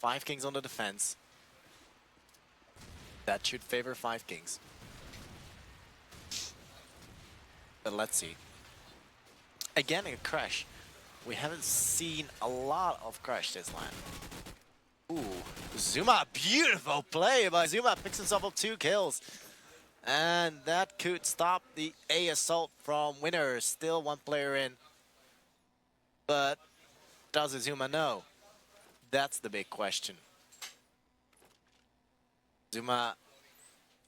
5Kings on the defense. That should favor 5Kings. But let's see. Again, a crash. We haven't seen a lot of crash this land. Ooh, Zuma, beautiful play by Zuma, picks himself up 2 kills. And that could stop the A assault from Winners. Still 1 player in. But does Zuma know? That's the big question. Zuma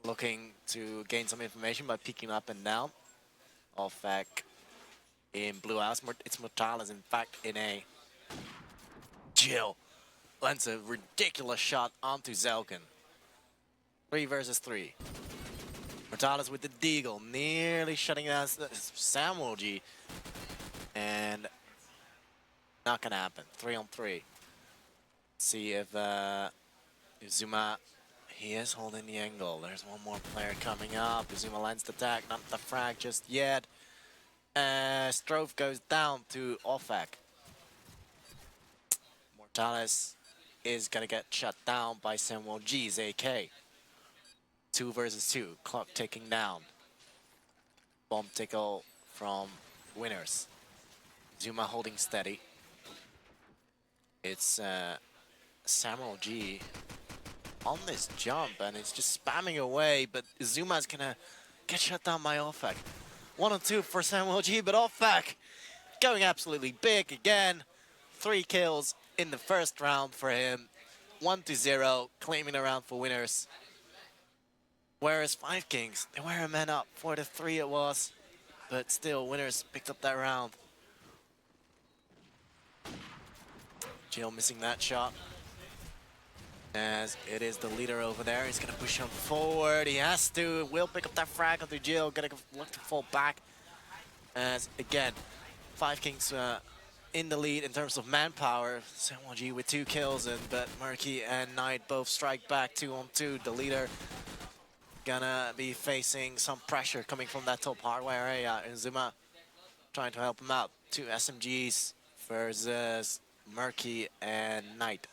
looking to gain some information by peeking up and down. Off-back in blue house. It's Mortalis, in fact, in A. Jill lands a ridiculous shot onto Zelkin. 3 versus 3. Mortalis with the deagle, nearly shutting down Samuel G. And not gonna happen. 3 on 3. See if Zuma, he is holding the angle. There's 1 more player coming up. Zuma lands the tag, not the frag just yet. Strove goes down to Offak. Mortalis is gonna get shut down by Samuel G's AK. 2 versus 2, clock ticking down. Bomb tickle from Winners. Zuma holding steady. It's Samuel G on this jump, and it's just spamming away, but Zuma's gonna get shut down by Offak. 1 on 2 for Samuel G, but Offak going absolutely big again. 3 kills in the first round for him. 1-0, claiming a round for Winners. Whereas 5Kings, they were a man up, 4-3 it was, but still Winners picked up that round. Jill missing that shot, as it is the leader over there. He's gonna push him forward, he has to, will pick up that frag onto Jill, gonna look to fall back. As again, 5Kings in the lead in terms of manpower. Samuel G with 2 kills, but Murky and Knight both strike back 2 on 2. The leader gonna be facing some pressure coming from that top hardware area, and Zuma trying to help him out. 2 SMGs versus Murky and Knight.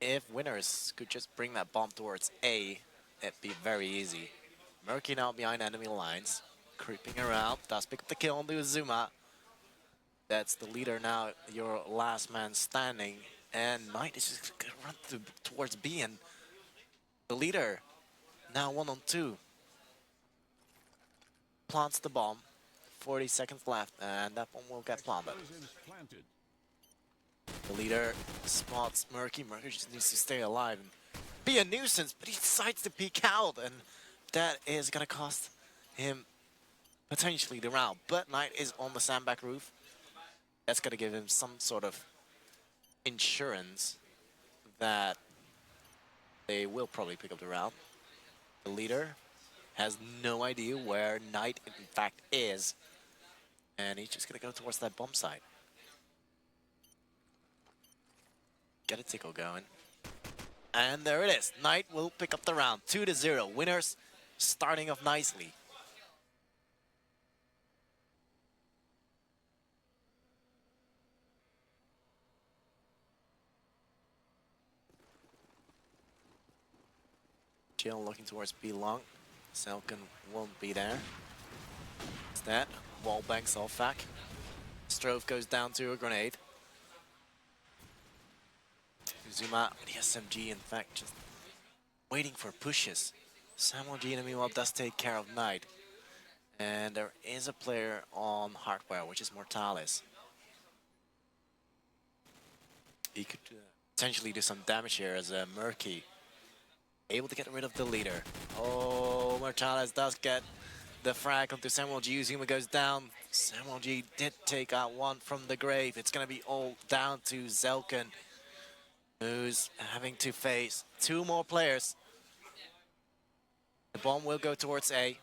If Winners could just bring that bomb towards A, it'd be very easy. Murky now behind enemy lines, creeping around, does pick up the kill onto Zuma. That's the leader now, your last man standing, and Knight is just gonna run towards B, and the leader now 1 on 2. Plants the bomb. 40 seconds left, and that one will get planted. The leader spots Murky. Murky just needs to stay alive and be a nuisance, but he decides to peek out, and that is gonna cost him potentially the round. But Knight is on the sandbag roof. That's gonna give him some sort of insurance that they will probably pick up the round. The leader has no idea where Knight in fact is, and he's just gonna go towards that bomb site. Get a tickle going. And there it is. Knight will pick up the round. 2-0. Winners starting off nicely. Jill looking towards B long. Zelkin won't be there. Instead, wall banks off back. Strove goes down to a grenade. Zuma, the SMG, in fact, just waiting for pushes. Samuel G, meanwhile, does take care of Knight. And there is a player on hardware, which is Mortalis. He could potentially do some damage here as a Murky. Able to get rid of the leader. Oh, Mortalis does get the frag onto Samuel G. Zuma goes down. Samuel G did take out 1 from the grave. It's going to be all down to Zelkin, who's having to face 2 more players. The bomb will go towards A.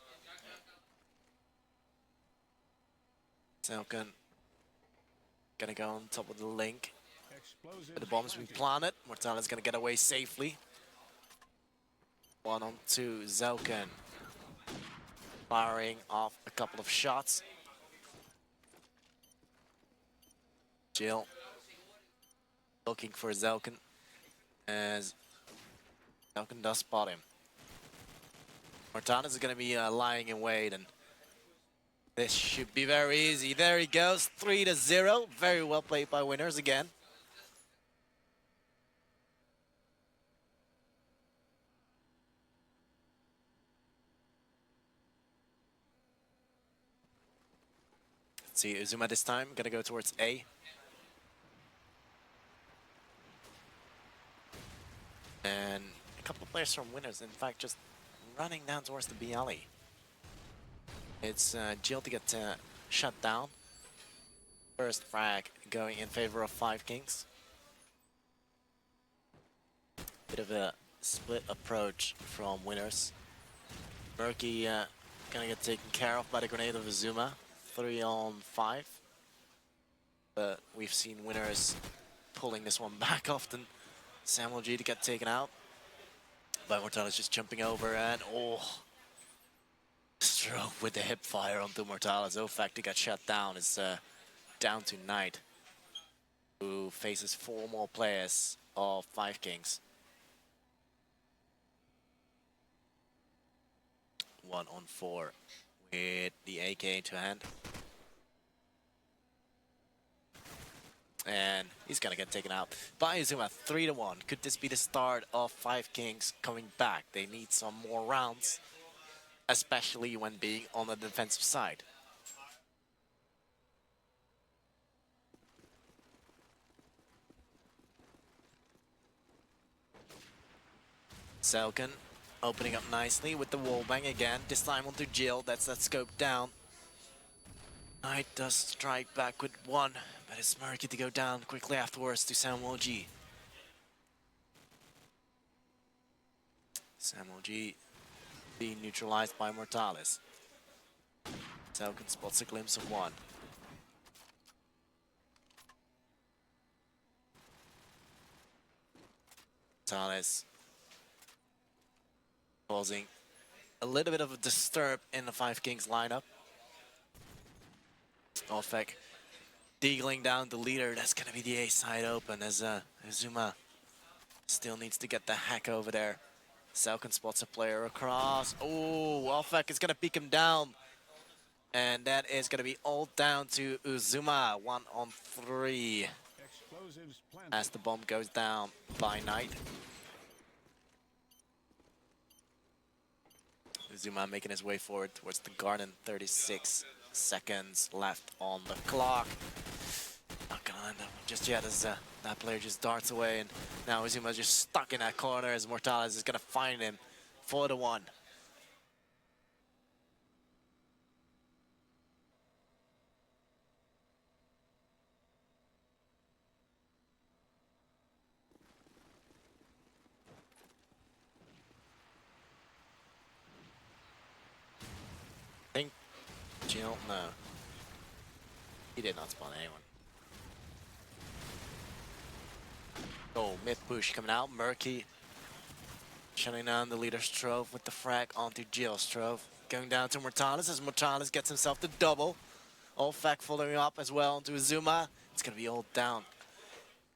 Zelkin gonna go on top of the link. But the bomb's been planted. Mortalis gonna get away safely. 1 on 2, Zelkin firing off a couple of shots. Jill looking for Zelkin, as Zelkin does spot him. Mortalis is going to be lying in wait, and this should be very easy. There he goes, 3-0. Very well played by winners again. Let's see, Uzuma this time, going to go towards A. And a couple of players from winners, in fact, just running down towards the B alley. It's Jill to get shut down. First frag going in favor of 5Kings. Bit of a split approach from winners. Murky gonna get taken care of by the grenade of Uzuma. 3-on-5. But we've seen winners pulling this one back often. Samuel G to get taken out. But Mortalis just jumping over and stroke with the hip fire onto Mortalis. Fact he got shut down. Is down to Knight, who faces 4 more players of 5Kings. 1-on-4 with the AK to hand. And he's gonna get taken out by Uzuma. 3-1. Could this be the start of 5Kings coming back? They need some more rounds, especially when being on the defensive side. Zelkin opening up nicely with the wallbang again. This time onto Jill. That's that scope down. Knight does strike back with 1, but it's Murky to go down quickly afterwards to Samuel G. Samuel G being neutralized by Mortalis. Zelkin spots a glimpse of 1. Mortalis causing a little bit of a disturb in the 5Kings lineup. Ofek deagling down the leader. That's gonna be the A side open as Uzuma still needs to get the hack over there. Zelkin spots a player across. Oh, Ofek is gonna peek him down. And that is gonna be all down to Uzuma. 1-on-3. As the bomb goes down by Knight. Uzuma making his way forward towards the garden. 36 seconds left on the clock. Not gonna end up just yet as that player just darts away, and now Uzuma just stuck in that corner as Mortalis is gonna find him. 4-1. I think Jill, no. He did not spawn anyone. Oh, mid push coming out. Murky shutting down the leader Strove with the frag onto Jill. Strove going down to Mortalis as Mortalis gets himself the double. Olfak following up as well onto Uzuma. It's going to be all down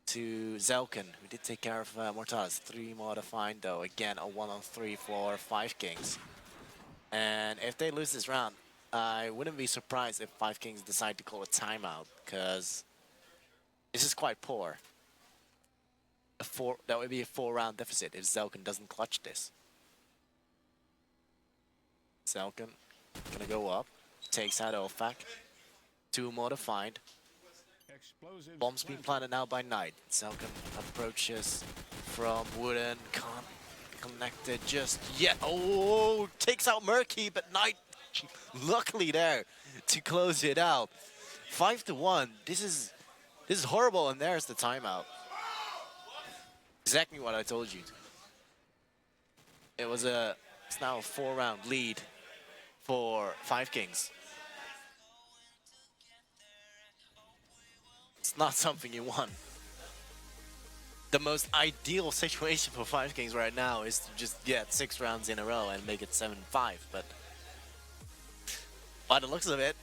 to Zelkin, who did take care of Mortalis. 3 more to find though. Again, a 1-on-3 for 5Kings. And if they lose this round, I wouldn't be surprised if 5Kings decide to call a timeout, because this is quite poor. That would be a 4-round deficit if Zelkin doesn't clutch this. Zelkin gonna go up, takes out Olfak. 2 more to find. Bomb's being planted now by Knight. Zelkin approaches from Wooden, can't connect it just yet. Oh, takes out Murky, but Knight luckily there to close it out. 5-1. This is horrible, and there's the timeout. Exactly what I told you. It's now a 4-round lead for 5Kings. It's not something you want. The most ideal situation for 5Kings right now is to just get 6 rounds in a row and make it 7-5, but by the looks of it,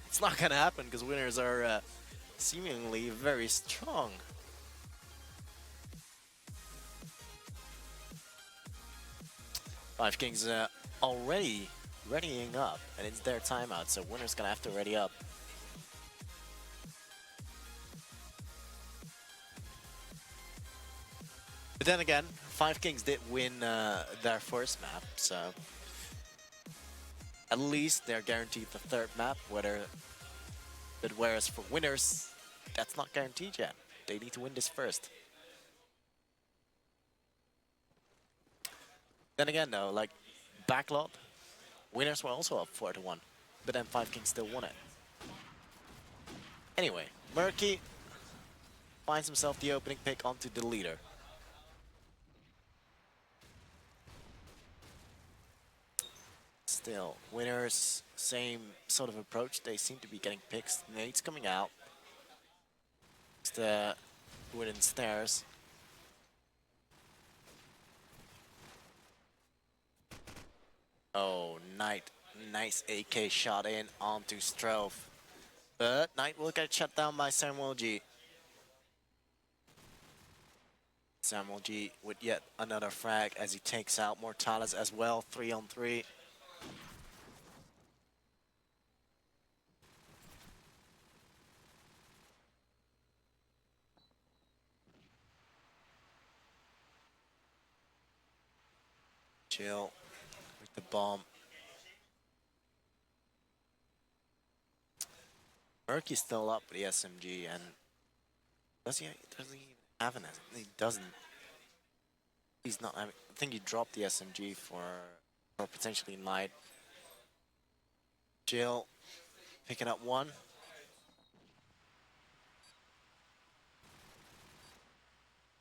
it's not gonna happen because winners are seemingly very strong. 5Kings already readying up, and it's their timeout, so winner's gonna have to ready up. But then again, 5Kings did win their first map, so at least they're guaranteed the third map. Whereas for winners, that's not guaranteed yet. They need to win this first. Then again, though, like backlot, winners were also up 4-1, but then 5Kings still won it. Anyway, Murky finds himself the opening pick onto the leader. Still, winners, same sort of approach. They seem to be getting picks. Nate's coming out. It's the wooden stairs. Oh, Knight. Nice AK shot in onto Strofe. But Knight will get shut down by Samuel G. Samuel G with yet another frag as he takes out Mortalis as well. 3-on-3. Chill with the bomb. Murky's still up with the SMG, and does he even have an SMG? He doesn't. He's not having, I think he dropped the SMG for potentially Knight. Jill picking up one.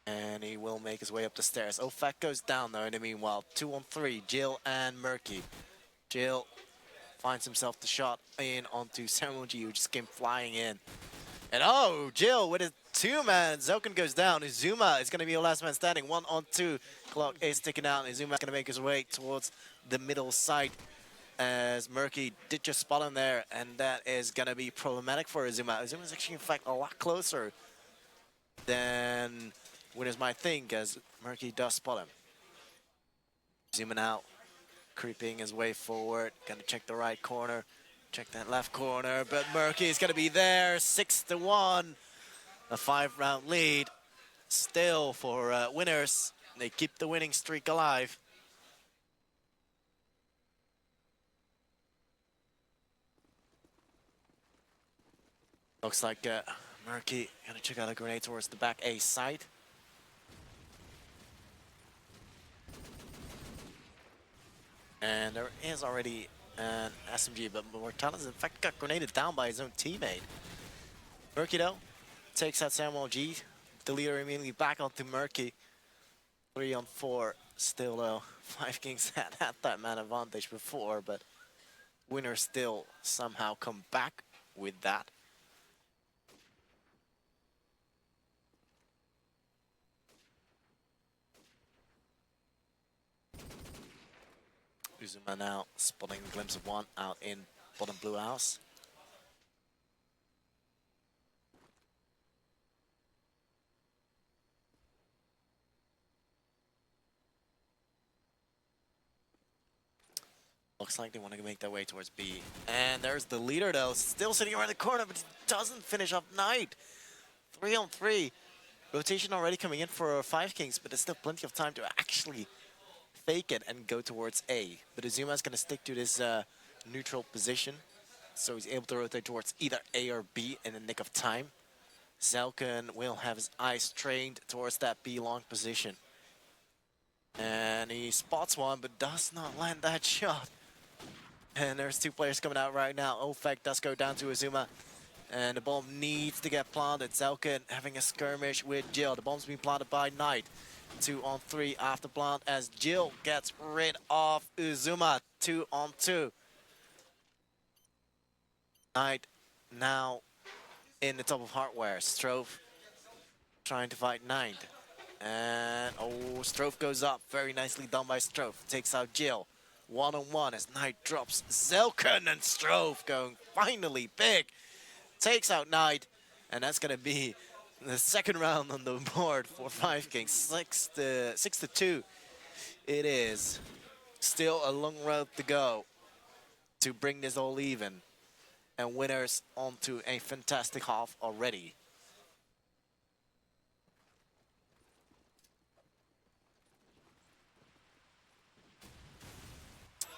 And he will make his way up the stairs. Ofak goes down though in the meanwhile. 2-on-3, Jill and Murky. Jill finds himself the shot in onto Samuel G, who just came flying in. And oh, Jill with a two-man. Zoken goes down. Izuma is going to be the last man standing. 1-on-2. Clock is ticking out. Izuma is going to make his way towards the middle side as Murky did just spot him there. And that is going to be problematic for Izuma. Izuma is actually, in fact, a lot closer than winners might think, as Murky does spot him. Zooming out, creeping his way forward. Gonna check the right corner, check that left corner, but Murky is gonna be there. 6-1, a 5-round lead. Still for winners. They keep the winning streak alive. Looks like Murky gonna check out a grenade towards the back A side. And there is already an SMG, but Mortalis in fact got grenaded down by his own teammate. Murky though takes out Samuel G. The leader immediately back onto Murky. 3-on-4. Still though, 5Kings had that man advantage before, but winners still somehow come back with that. Uzuma now spotting a glimpse of one out in bottom blue house. Looks like they want to make their way towards B. And there's the leader though, still sitting around the corner, but he doesn't finish up Knight. 3-on-3. Rotation already coming in for 5Kings, but there's still plenty of time to actually fake it and go towards A. But Uzuma is going to stick to this neutral position, so he's able to rotate towards either A or B in the nick of time. Zelken will have his eyes trained towards that B long position. And he spots one, but does not land that shot. And there's two players coming out right now. Ofek does go down to Uzuma. And the bomb needs to get planted. Zelken having a skirmish with Jill. The bomb's being planted by Knight. 2-on-3 after plant as Jill gets rid of Uzuma. 2-on-2. Knight now in the top of hardware. Strofe trying to fight Knight. And oh, Strofe goes up. Very nicely done by Strofe. Takes out Jill. 1-on-1 as Knight drops Zelken, and Strofe going finally big. Takes out Knight. And that's going to be the second round on the board for 5Kings. 6-2 it is. Still a long road to go to bring this all even. And winners onto a fantastic half already.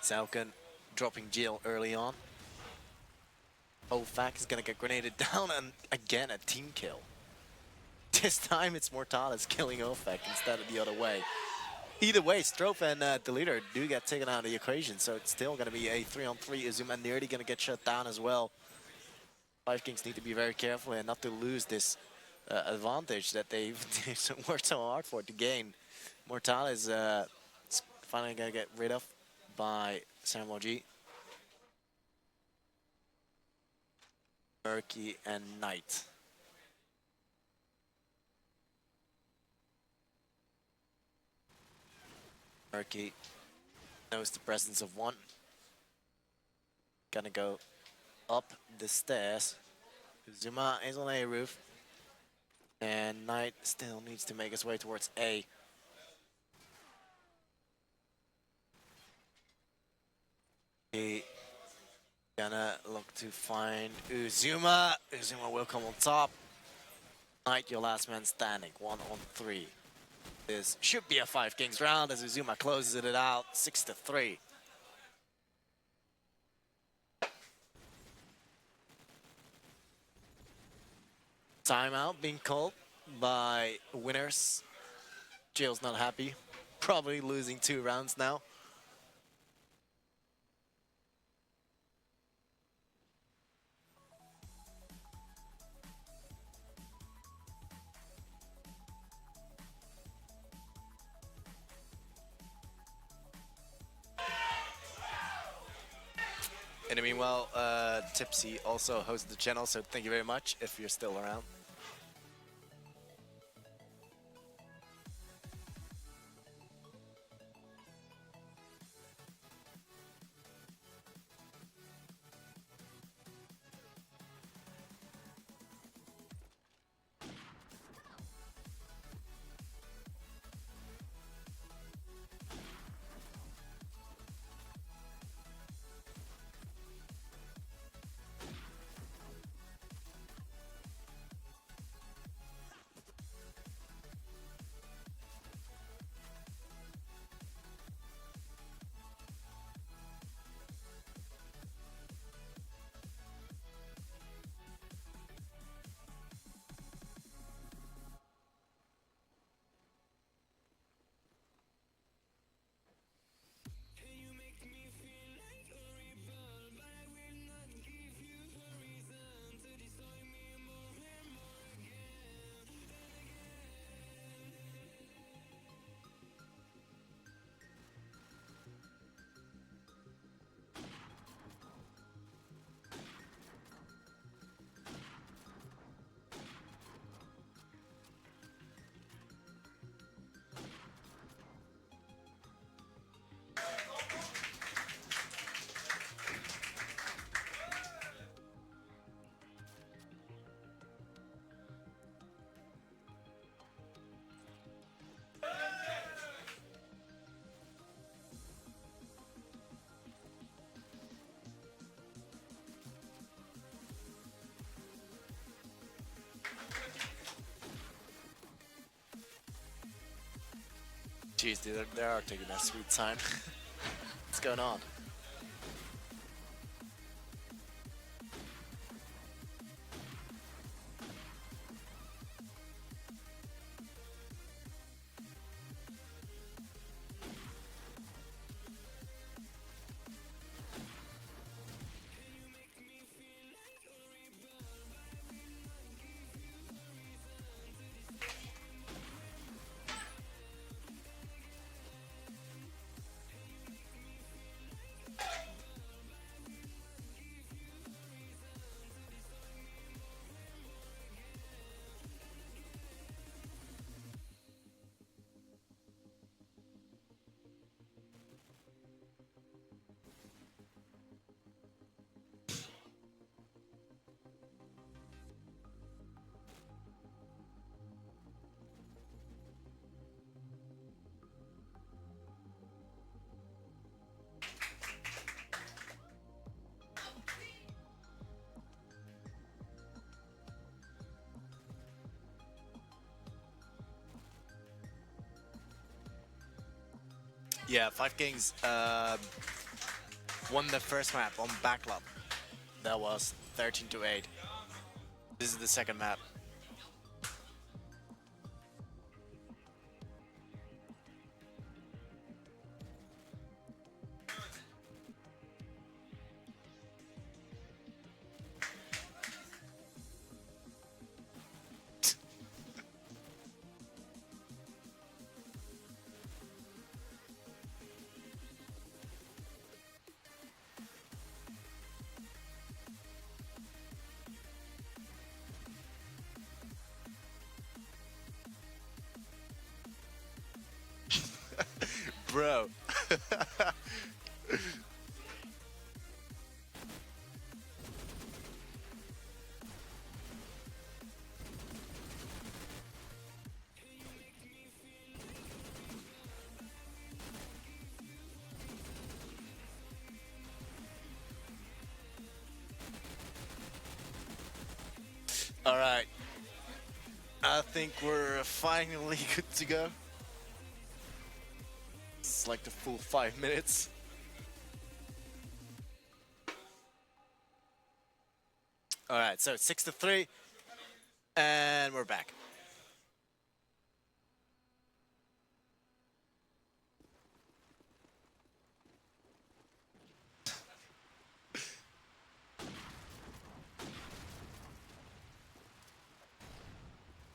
Sauken dropping Jill early on. Ofak is gonna get grenaded down, and again a team kill. This time it's Mortalis killing Ofak instead of the other way. Either way, Strofe and the leader do get taken out of the equation, so it's still gonna be a 3-on-3. Uzuma nearly gonna get shut down as well. 5Kings need to be very careful and not to lose this advantage that they've worked so hard for to gain. Mortalis is finally gonna get rid of by Samuel G. Murky and Knight. Murky knows the presence of one. Gonna go up the stairs. Zuma is on A roof. And Knight still needs to make his way towards A. He gonna look to find Uzuma. Uzuma will come on top. Knight, your last man standing. 1-on-3. This should be a 5Kings round as Uzuma closes it out 6-3. Timeout being called by winners. Jill's not happy. Probably losing 2 rounds now. In the meanwhile, Tipsy also hosts the channel, so thank you very much if you're still around. Jeez, dude, they are taking their sweet time. What's going on? Yeah, 5Kings won the first map on backlog. That was 13-8. This is the second map. Bro. All right. I think we're finally good to go. It's like the full 5 minutes. All right, so it's 6-3, and we're back.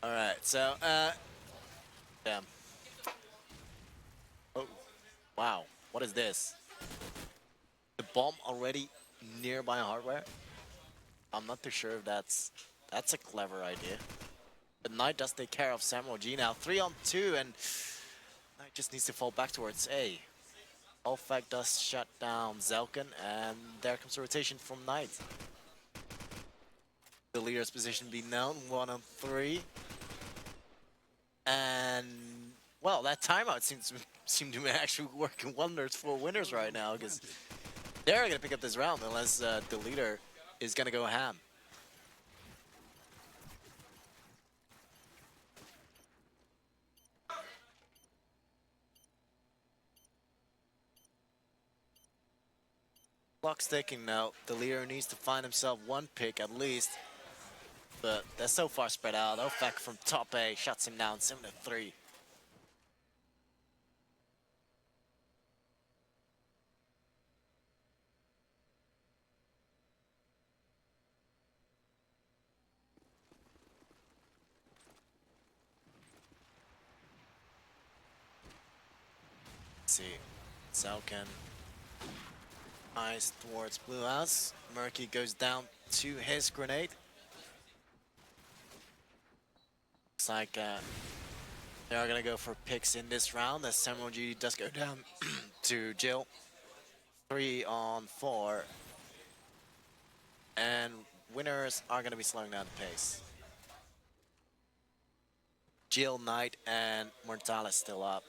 All right, so damn. Oh, wow. What is this? The bomb already nearby hardware? I'm not too sure if that's a clever idea. But Knight does take care of Samuel G now. 3-on-2, and Knight just needs to fall back towards A. Ulfak does shut down Zelkin, and there comes a rotation from Knight. The leader's position being known, 1-on-3. And, well, that timeout seemed to be actually working wonders for winners right now, because they're going to pick up this round unless the leader is going to go ham. Clock's ticking now. The leader needs to find himself one pick at least. But they're so far spread out. Ulfak from top A shuts him down 7-3. Let's see. Zelkin eyes towards Blue House. Murky goes down to his grenade. Looks like they are going to go for picks in this round as Samuel G does go down to Jill. 3-on-4. And winners are going to be slowing down the pace. Jill, Knight, and Mortalis still up.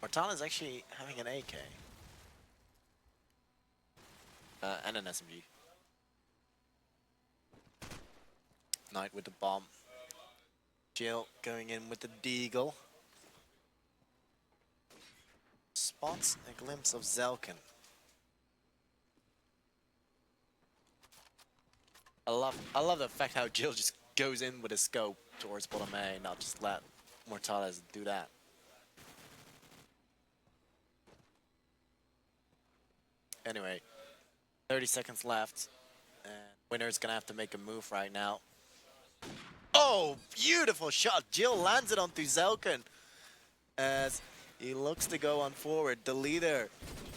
Mortalis actually having an AK. And an SMG. Knight with the bomb. Jill going in with the deagle. Spots a glimpse of Zelkin. I love the fact how Jill just goes in with a scope towards bottom A, not just let Mortalis do that. Anyway, 30 seconds left, and winner's gonna have to make a move right now. Oh, beautiful shot! Jill lands it onto Zelkin as he looks to go on forward. The leader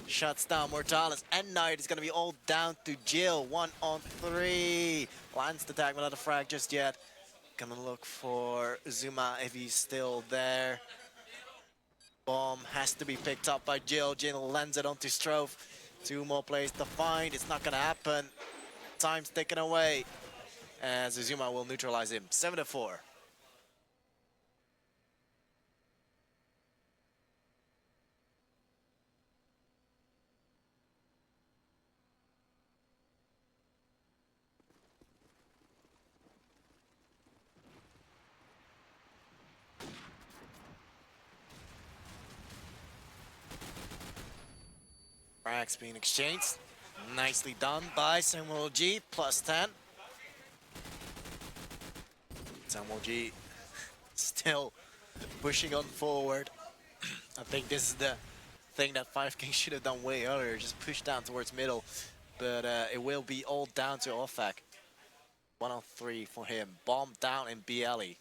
shuts down Mortalis, and Knight is gonna be all down to Jill. 1-on-3. Lands the tag without a frag just yet. Gonna look for Zuma if he's still there. Bomb has to be picked up by Jill. Jill lands it onto Strofe. 2 more plays to find. It's not gonna happen. Time's taken away as Zuma will neutralize him. 7-4. Frags being exchanged. Nicely done by Samuel G, +10. Samuel G still pushing on forward. I think this is the thing that 5Kings should have done way earlier, just push down towards middle. But it will be all down to Offak. 1 on 3 for him. Bomb down in BLE.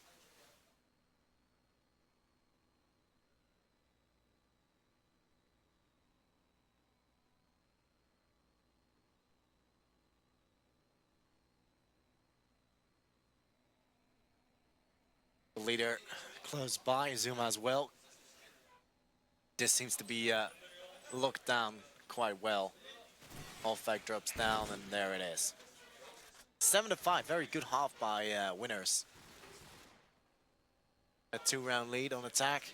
The leader close by, Zuma as well. This seems to be locked down quite well. Offak drops down, and there it is. 7-5, very good half by winners. A 2-round lead on attack.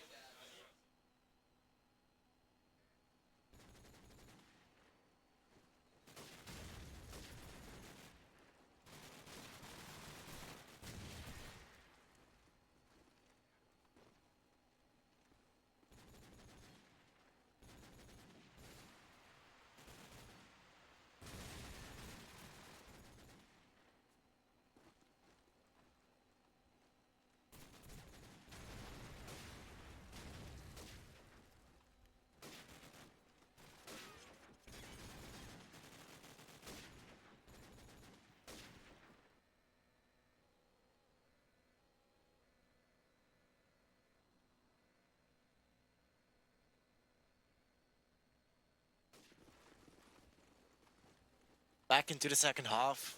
Back into the second half.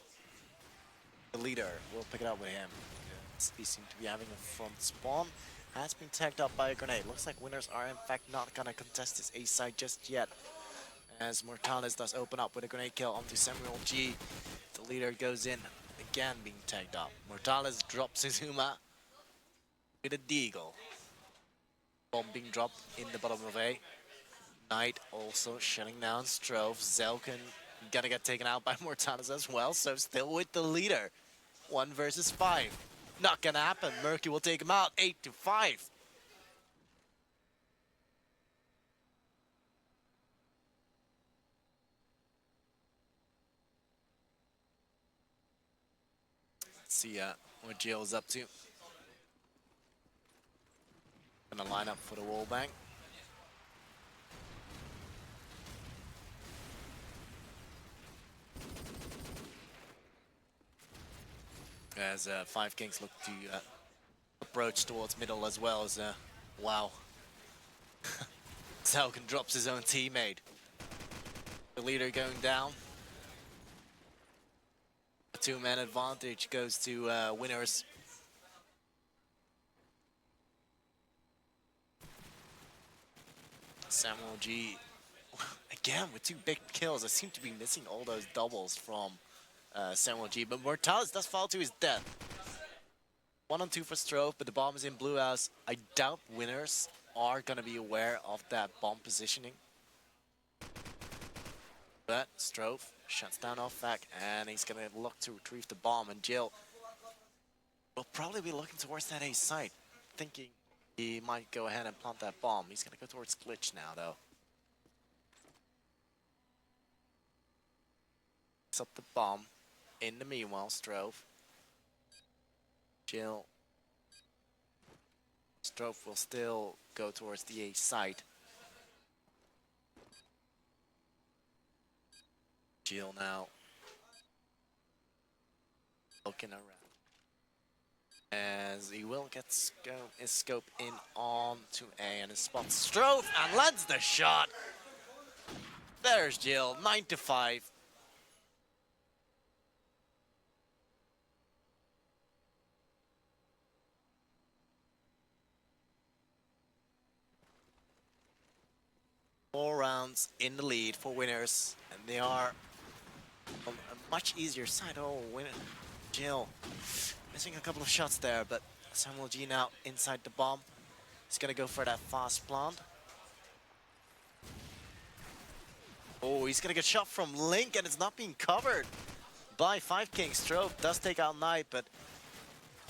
The leader will pick it up with him. He seems to be having a front spawn. Has been tagged up by a grenade. Looks like winners are in fact not gonna contest this A side just yet. As Mortales does open up with a grenade kill onto Samuel G. The leader goes in, again being tagged up. Mortales drops his Huma with a deagle. Bomb being dropped in the bottom of A. Knight also shutting down Strove. Zelkin gonna get taken out by Mortales as well, so still with the leader. 1 versus 5. Not gonna happen. Murky will take him out. 8-5. Let's see what Jill's up to. Gonna line up for the wall bang. As 5Kings look to approach towards middle as well as, wow. Zelkin drops his own teammate. The leader going down. A 2-man advantage goes to winners. Samuel G, again with 2 big kills. I seem to be missing all those doubles from Samuel G, but Mortales does fall to his death. 1 on 2 for Strove, but the bomb is in blue house. I doubt winners are gonna be aware of that bomb positioning. But Strove shuts down Offak, and he's gonna look to retrieve the bomb, and Jill will probably be looking towards that A site, thinking he might go ahead and plant that bomb. He's gonna go towards Glitch now, though. Picks up the bomb. In the meanwhile, Strove. Jill. Strove will still go towards the A site. Jill now looking around. As he will get his scope in on to A and his spot Strove and lands the shot. There's Jill, 9-5. Four rounds in the lead for winners, and they are on a much easier side. Oh, Jill missing a couple of shots there, but Samuel G now inside the bomb. He's gonna go for that fast plant. Oh, he's gonna get shot from Link, and it's not being covered by 5Kings. Strove does take out Knight, but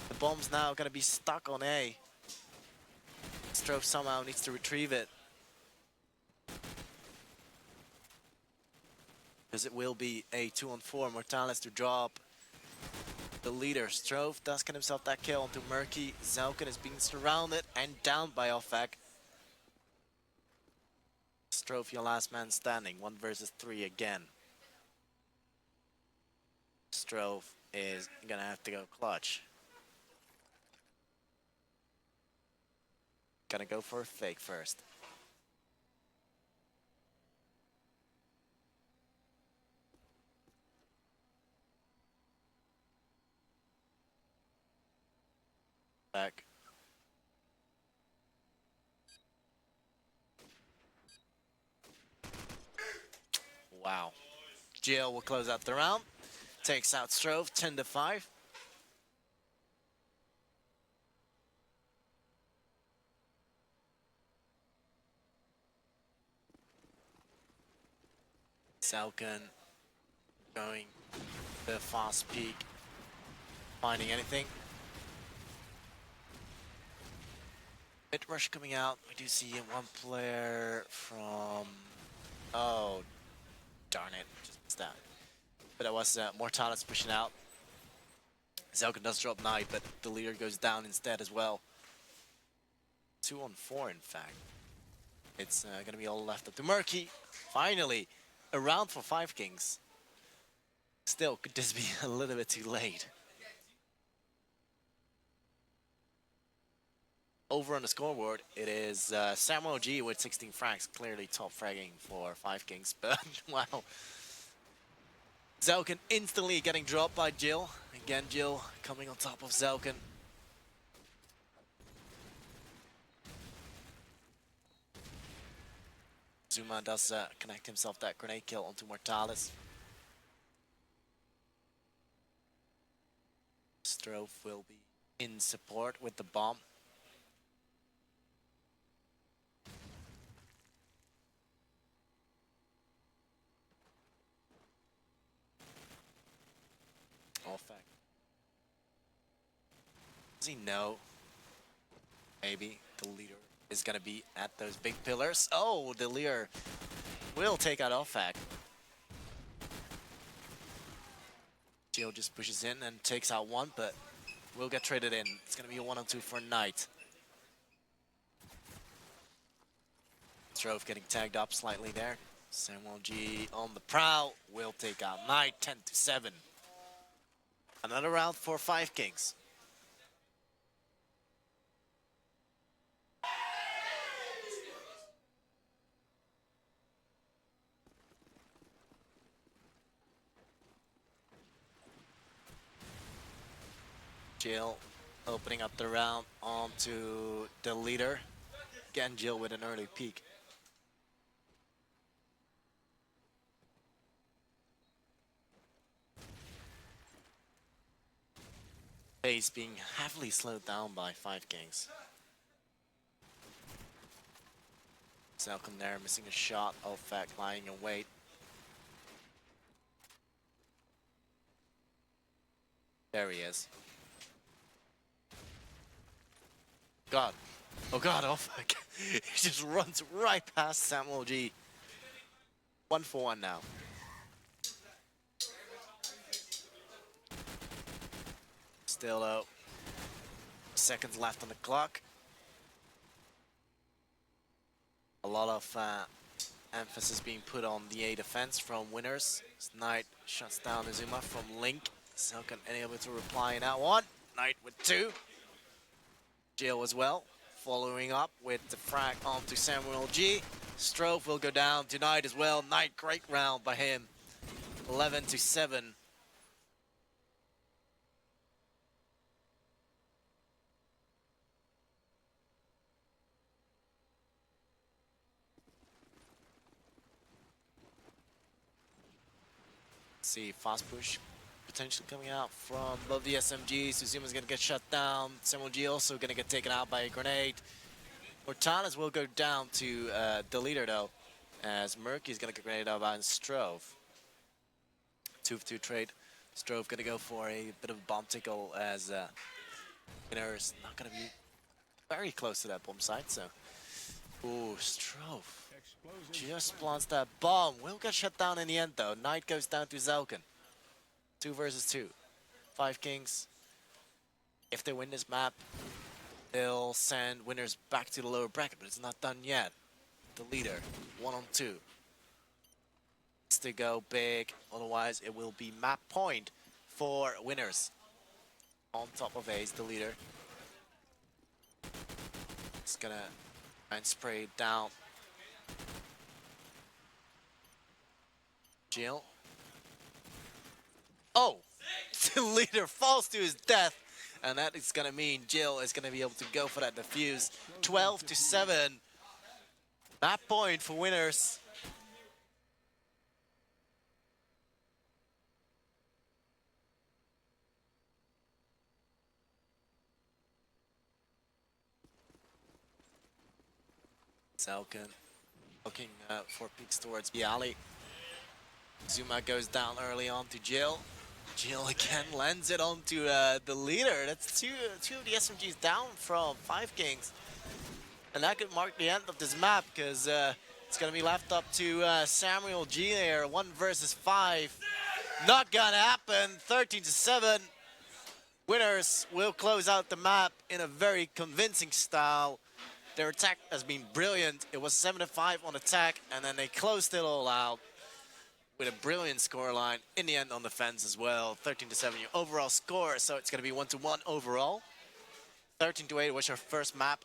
the bomb's now gonna be stuck on A. Strove somehow needs to retrieve it. as it will be a 2-on-4. Mortales to drop the leader. Strove does get himself that kill onto Murky. Zelkin is being surrounded and downed by Offak. Strove, your last man standing. 1 versus 3 again. Strove is gonna have to go clutch. Gonna go for a fake first. Back. Wow. Jill will close out the round. Takes out Strove, 10-5. Zelkin going the fast peak. Finding anything. Mid rush coming out. We do see one player from... Oh, darn it. Just missed that. But that was Mortalis pushing out. Zelkin does drop Knight, but the leader goes down instead as well. 2-on-4, in fact. It's going to be all left up to Murky. Finally, a round for 5Kings. Still, could this be a little bit too late? Over on the scoreboard, it is Samuel G with 16 frags, clearly top fragging for 5Kings, but wow. Zelkin instantly getting dropped by Jill. Again, Jill coming on top of Zelkin. Zuma does connect himself that grenade kill onto Mortalis. Strove will be in support with the bomb. Fact. Does he know? Maybe the leader is gonna be at those big pillars. Oh, the leader will take out Offak. Jill just pushes in and takes out one, but will get traded in. It's gonna be a 1-on-2 for Knight. Strove getting tagged up slightly there. Samuel G on the prowl will take out Knight, 10-7. Another round for 5Kings. Jill opening up the round onto the leader. Again, Jill with an early peek. Pace being heavily slowed down by 5Kings. Zelkin there missing a shot. Offak lying in wait. There he is. God. Oh God, Offak. He just runs right past Samuel G. 1-for-1 now. Still seconds left on the clock. A lot of emphasis being put on the A defense from winners. Knight shuts down Azuma from Link. Zelkin unable to reply in that one. Knight with 2. Jill as well, following up with the frag onto Samuel G. Strove will go down to Knight as well. Knight, great round by him. 11-7. See, fast push potentially coming out from both the SMGs. Suzuma's gonna get shut down. Samuel G also gonna get taken out by a grenade. Mortalis will go down to the leader though, as Murky's gonna get grenaded out by Strove. 2-for-2 trade. Strove gonna go for a bit of a bomb tickle as winner is not gonna be very close to that bomb site, so Ooh, Strofe. Just plants that bomb. Will get shut down in the end though. Knight goes down to Zelkin. 2 versus 2. 5Kings. If they win this map, they'll send winners back to the lower bracket, but it's not done yet. The leader, 1 on 2. It's to go big, otherwise it will be map point for winners. On top of Ace, the leader. It's gonna try and spray it down. Jill. Oh! The leader falls to his death. And that is gonna mean Jill is gonna be able to go for that defuse. 12-7. Map point for winners. Zelkin looking for peeks towards Bialy. Zuma goes down early on to Jill. Jill again lands it onto the leader. That's two of the SMGs down from 5Kings. And that could mark the end of this map, because it's going to be left up to Samuel G there. 1 versus 5. Not going to happen. 13-7. Winners will close out the map in a very convincing style. Their attack has been brilliant. It was 7-5 on attack, and then they closed it all out with a brilliant scoreline in the end on defense as well. 13-7 your overall score, so it's going to be 1-1 overall. 13-8 was your first map